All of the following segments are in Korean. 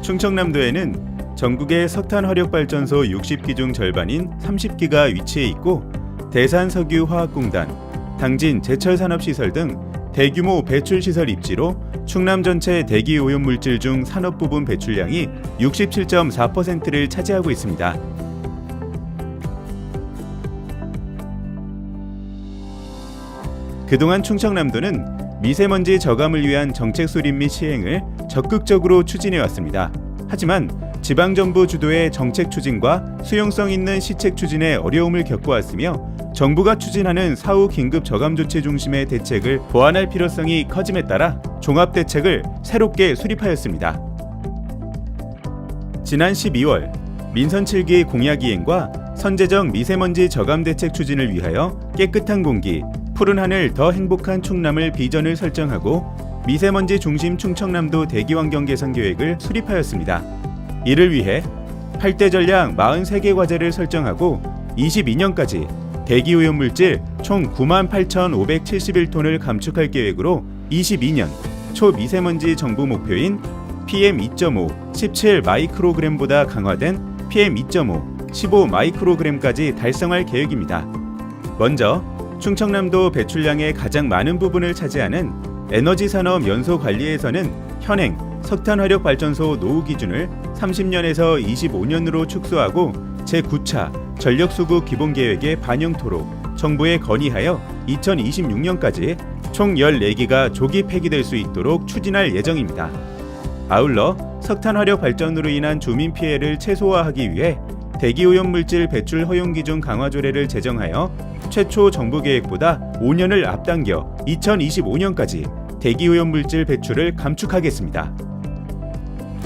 충청남도에는 전국의 석탄 화력발전소 60기 중 절반인 30기가 위치해 있고 대산석유화학공단, 당진 제철산업시설 등 대규모 배출시설 입지로 충남 전체 대기오염물질 중 산업 부분 배출량이 67.4%를 차지하고 있습니다. 그동안 충청남도는 미세먼지 저감을 위한 정책 수립 및 시행을 적극적으로 추진해 왔습니다. 하지만 지방정부 주도의 정책 추진과 수용성 있는 시책 추진에 어려움을 겪어왔으며 정부가 추진하는 사후 긴급 저감 조치 중심의 대책을 보완할 필요성이 커짐에 따라 종합대책을 새롭게 수립하였습니다. 지난 12월 민선 7기 공약 이행과 선제적 미세먼지 저감 대책 추진을 위하여 깨끗한 공기, 푸른 하늘 더 행복한 충남을 비전을 설정하고 미세먼지 중심 충청남도 대기환경 개선 계획을 수립하였습니다. 이를 위해 8대 전략 43개 과제를 설정하고 22년까지 대기오염물질 총 98,571톤을 감축할 계획으로 22년 초미세먼지 정부 목표인 PM2.5 17 마이크로그램보다 강화된 PM2.5 15 마이크로그램까지 달성할 계획입니다. 먼저 충청남도 배출량의 가장 많은 부분을 차지하는 에너지산업 연소 관리에서는 현행 석탄화력발전소 노후 기준을 30년에서 25년으로 축소하고 제9차 전력수급 기본계획에 반영토록 정부에 건의하여 2026년까지 총 14기가 조기 폐기될 수 있도록 추진할 예정입니다. 아울러 석탄화력 발전으로 인한 주민 피해를 최소화하기 위해 대기오염물질 배출 허용기준 강화 조례를 제정하여 최초 정부 계획보다 5년을 앞당겨 2025년까지 대기오염물질 배출을 감축하겠습니다.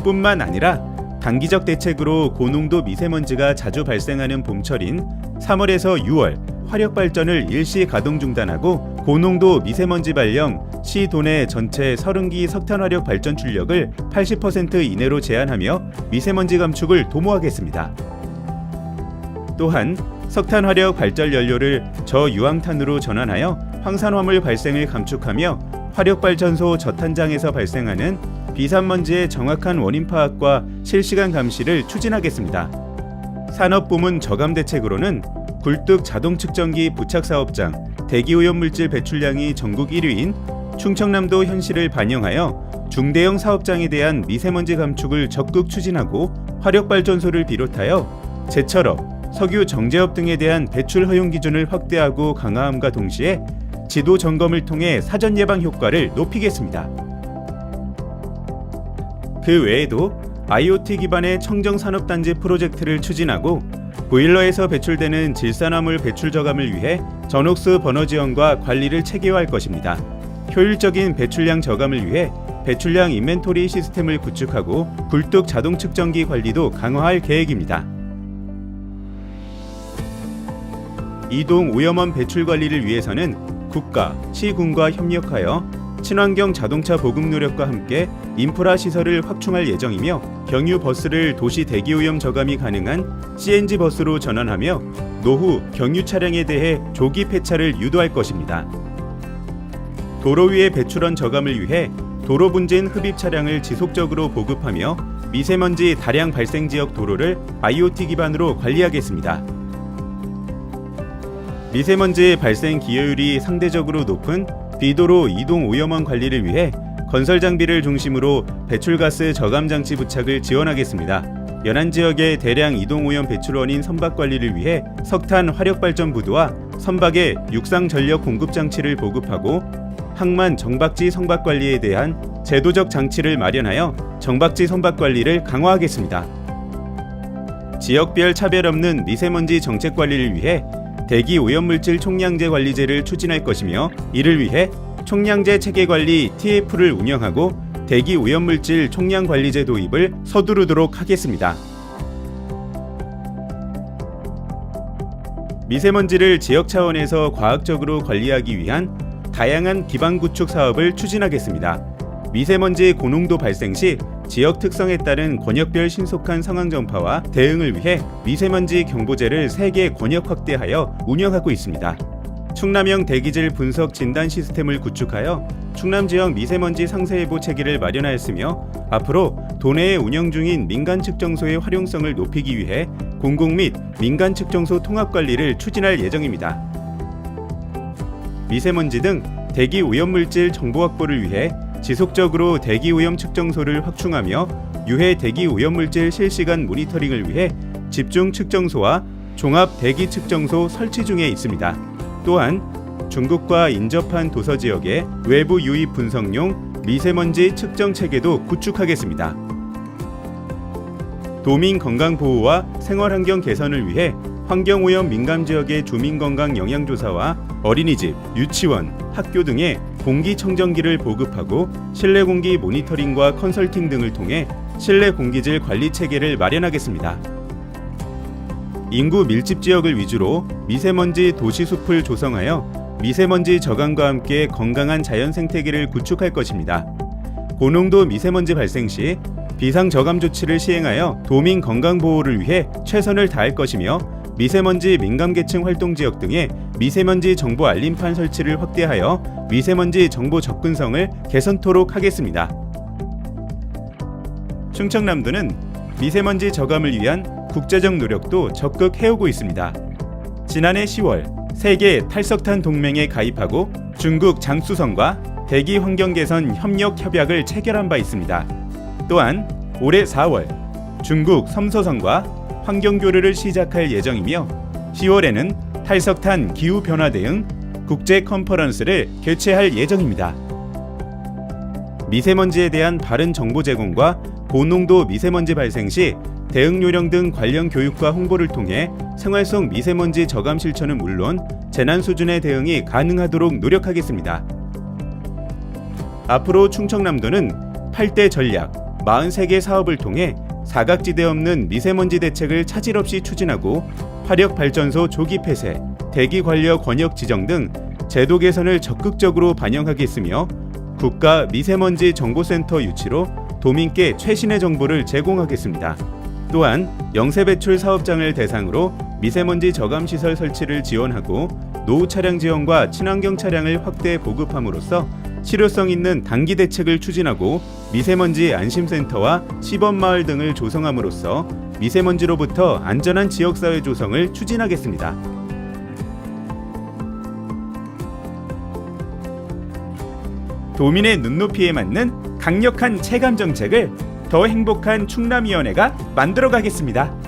뿐만 아니라 단기적 대책으로 고농도 미세먼지가 자주 발생하는 봄철인 3월에서 6월 화력발전을 일시 가동 중단하고 고농도 미세먼지 발령 시 도내 전체 30기 석탄화력 발전 출력을 80% 이내로 제한하며 미세먼지 감축을 도모하겠습니다. 또한 석탄화력 발전 연료를 저유황탄으로 전환하여 황산화물 발생을 감축하며 화력발전소 저탄장에서 발생하는 비산먼지의 정확한 원인 파악과 실시간 감시를 추진하겠습니다. 산업부문 저감 대책으로는 굴뚝 자동 측정기 부착 사업장 대기오염물질 배출량이 전국 1위인 충청남도 현실을 반영하여 중대형 사업장에 대한 미세먼지 감축을 적극 추진하고 화력발전소를 비롯하여 제철업, 석유 정제업 등에 대한 배출 허용 기준을 확대하고 강화함과 동시에 지도 점검을 통해 사전 예방 효과를 높이겠습니다. 그 외에도 IoT 기반의 청정산업단지 프로젝트를 추진하고 보일러에서 배출되는 질산화물 배출 저감을 위해 전옥수 버너 지원과 관리를 체계화할 것입니다. 효율적인 배출량 저감을 위해 배출량 인벤토리 시스템을 구축하고 굴뚝 자동 측정기 관리도 강화할 계획입니다. 이동 오염원 배출 관리를 위해서는 국가, 시군과 협력하여 친환경 자동차 보급 노력과 함께 인프라 시설을 확충할 예정이며 경유 버스를 도시 대기오염 저감이 가능한 CNG 버스로 전환하며 노후 경유 차량에 대해 조기 폐차를 유도할 것입니다. 도로 위의 배출원 저감을 위해 도로 분진 흡입 차량을 지속적으로 보급하며 미세먼지 다량 발생 지역 도로를 IoT 기반으로 관리하겠습니다. 미세먼지 발생 기여율이 상대적으로 높은 비도로 이동 오염원 관리를 위해 건설 장비를 중심으로 배출가스 저감 장치 부착을 지원하겠습니다. 연안 지역의 대량 이동 오염 배출원인 선박 관리를 위해 석탄 화력 발전 부두와 선박의 육상 전력 공급 장치를 보급하고 항만 정박지 선박 관리에 대한 제도적 장치를 마련하여 정박지 선박 관리를 강화하겠습니다. 지역별 차별 없는 미세먼지 정책 관리를 위해 대기 오염물질 총량제 관리제를 추진할 것이며 이를 위해 총량제 체계관리 TF를 운영하고 대기 오염물질 총량 관리제 도입을 서두르도록 하겠습니다. 미세먼지를 지역 차원에서 과학적으로 관리하기 위한 다양한 기반 구축 사업을 추진하겠습니다. 미세먼지 고농도 발생 시 지역 특성에 따른 권역별 신속한 상황 전파와 대응을 위해 미세먼지 경보제를 3개 권역 확대하여 운영하고 있습니다. 충남형 대기질 분석 진단 시스템을 구축하여 충남 지역 미세먼지 상세 예보 체계를 마련하였으며 앞으로 도내에 운영 중인 민간 측정소의 활용성을 높이기 위해 공공 및 민간 측정소 통합 관리를 추진할 예정입니다. 미세먼지 등 대기 오염물질 정보 확보를 위해 지속적으로 대기 오염 측정소를 확충하며 유해 대기 오염물질 실시간 모니터링을 위해 집중 측정소와 종합 대기 측정소 설치 중에 있습니다. 또한 중국과 인접한 도서 지역에 외부 유입 분석용 미세먼지 측정 체계도 구축하겠습니다. 도민 건강 보호와 생활환경 개선을 위해 환경오염 민감 지역의 주민 건강 영양조사와 어린이집, 유치원, 학교 등의 공기청정기를 보급하고 실내 공기 모니터링과 컨설팅 등을 통해 실내 공기질 관리 체계를 마련하겠습니다. 인구 밀집 지역을 위주로 미세먼지 도시숲을 조성하여 미세먼지 저감과 함께 건강한 자연 생태계를 구축할 것입니다. 고농도 미세먼지 발생 시 비상 저감 조치를 시행하여 도민 건강 보호를 위해 최선을 다할 것이며 미세먼지 민감계층 활동 지역 등의 미세먼지 정보 알림판 설치를 확대하여 미세먼지 정보 접근성을 개선토록 하겠습니다. 충청남도는 미세먼지 저감을 위한 국제적 노력도 적극 해오고 있습니다. 지난해 10월 세계 탈석탄 동맹에 가입하고 중국 장쑤성과 대기 환경 개선 협력 협약을 체결한 바 있습니다. 또한 올해 4월 중국 섬서성과 환경 교류를 시작할 예정이며 10월에는 탈석탄 기후 변화 대응 국제 컨퍼런스를 개최할 예정입니다. 미세먼지에 대한 바른 정보 제공과 고농도 미세먼지 발생 시 대응 요령 등 관련 교육과 홍보를 통해 생활 속 미세먼지 저감 실천은 물론 재난 수준의 대응이 가능하도록 노력하겠습니다. 앞으로 충청남도는 8대 전략 43개 사업을 통해 사각지대 없는 미세먼지 대책을 차질 없이 추진하고 화력발전소 조기 폐쇄, 대기관리역 권역 지정 등 제도 개선을 적극적으로 반영하겠으며 국가 미세먼지 정보센터 유치로 도민께 최신의 정보를 제공하겠습니다. 또한 영세배출 사업장을 대상으로 미세먼지 저감 시설 설치를 지원하고 노후 차량 지원과 친환경 차량을 확대 보급함으로써 실효성 있는 단기 대책을 추진하고 미세먼지 안심센터와 시범마을 등을 조성함으로써 미세먼지로부터 안전한 지역사회 조성을 추진하겠습니다. 도민의 눈높이에 맞는 강력한 체감 정책을 더 행복한 충남위원회가 만들어가겠습니다.